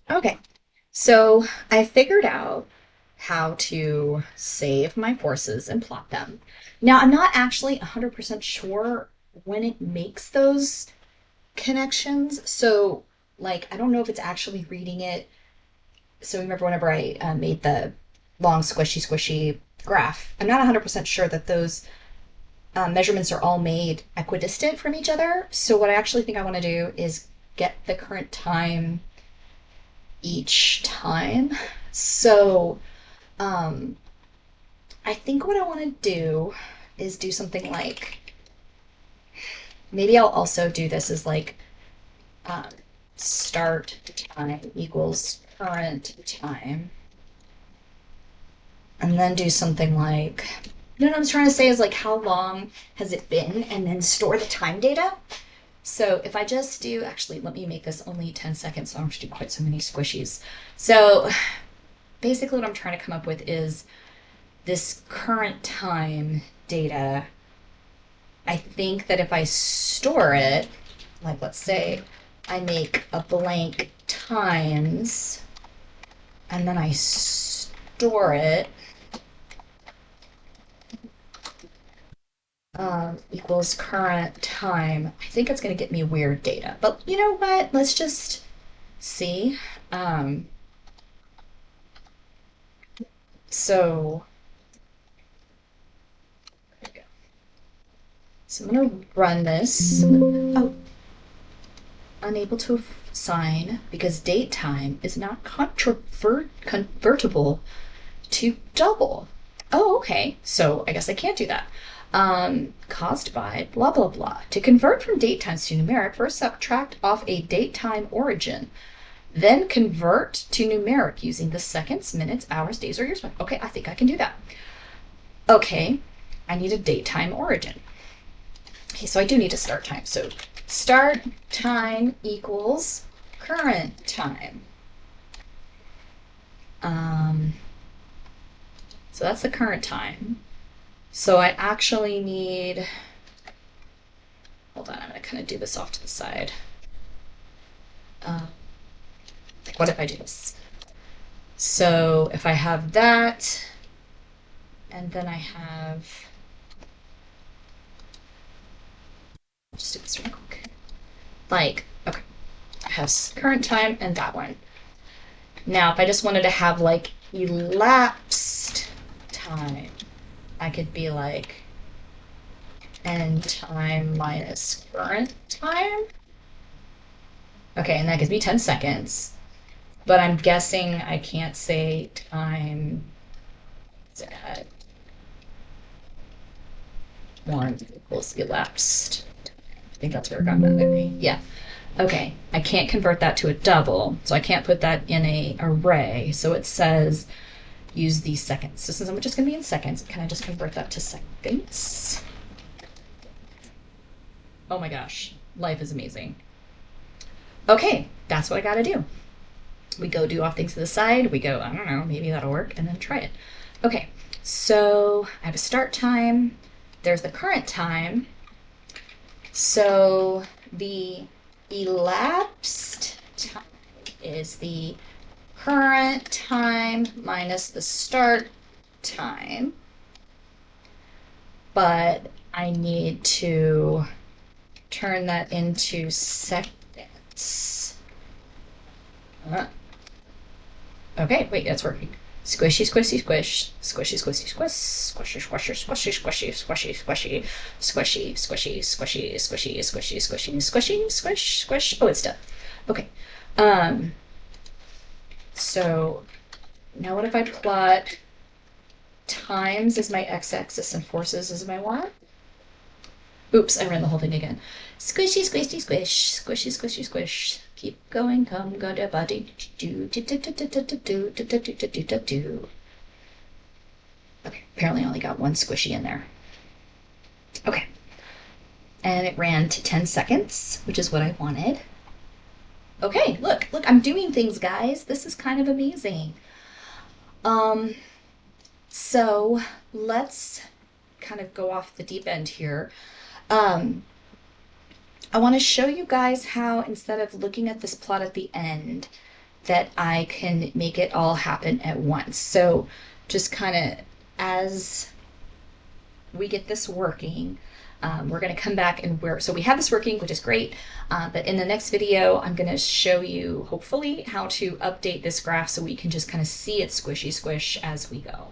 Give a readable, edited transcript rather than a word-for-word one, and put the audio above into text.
Okay, so I figured out how to save my forces and plot them. Now, I'm not actually 100% sure when it makes those connections. So, like, I don't know if it's actually reading it. So, remember whenever I made the long, squishy graph, I'm not 100% sure that those measurements are all made equidistant from each other. So, what I actually think I want to do is get the current time each time. So, um, I think what I want to do is do something like maybe I'll also do this as like um, start time equals current time, and then do something like you know what I'm trying to say is like how long has it been, and then store the time data. So if I just do, actually, let me make this only 10 seconds so I don't have to do quite so many squishies. So basically, what I'm trying to come up with is this current time data. I think that if I store it, like let's say I make a blank times and then I store it, equals current time, I think it's going to get me weird data. But you know what? Let's just see. Um, so, so I'm going to run this. Oh, unable to assign because date time is not convertible to double. Oh, okay. So I guess I can't do that. Caused by blah blah blah. To convert from date times to numeric, first subtract off a date time origin, then convert to numeric using the seconds, minutes, hours, days, or years. Okay, I think I can do that. Okay, I need a date time origin. Okay, so I do need a start time. So start time equals current time. Um, so that's the current time. So I actually need, hold on, I'm going to kind of do this off to the side. Uh, what if I do this? So if I have that, and then I have, just do this real quick. Like, okay, I have current time and that one. Now, if I just wanted to have like elapsed time, I could be like end time minus current time. Okay, and that gives me 10 seconds. But I'm guessing I can't say time at 1 equals elapsed. I think that's where it got mad at me. Yeah. Okay. I can't convert that to a double, so I can't put that in a array. So it says use these seconds. So since I'm just going to be in seconds, can I just convert that to seconds? Oh my gosh. Life is amazing. Okay, that's what I got to do. We go do off things to the side. We go, I don't know, maybe that'll work, and then try it. Okay, so I have a start time. There's the current time. So the elapsed time is the current time minus the start time. But I need to turn that into seconds. Okay, wait, that's working. Squishy, squishy, squish. Squishy, squishy, squish. Squishy, squishy, squishy, squishy, squishy, squishy. Squishy, squishy, squishy, squishy, squishy, squishy, squishy, squish, squish. Oh, it's done. Okay. Um, so now what if I plot times as my x-axis and forces as my y? Oops, I ran the whole thing again. Squishy, squishy, squish. Squishy, squishy, squish. Keep going, come, got a body. Do, do, do, do, do, do, do, do, do, do, do, do, do, do. Okay, apparently I only got one squishy in there. Okay. And it ran to 10 seconds, which is what I wanted. Okay, look, I'm doing things, guys. This is kind of amazing. Um, so let's kind of go off the deep end here. Um, I want to show you guys how instead of looking at this plot at the end, that I can make it all happen at once. So just kind of as we get this working, we're going to come back and so we have this working, which is great. But in the next video, I'm going to show you hopefully how to update this graph so we can just kind of see it squishy squish as we go.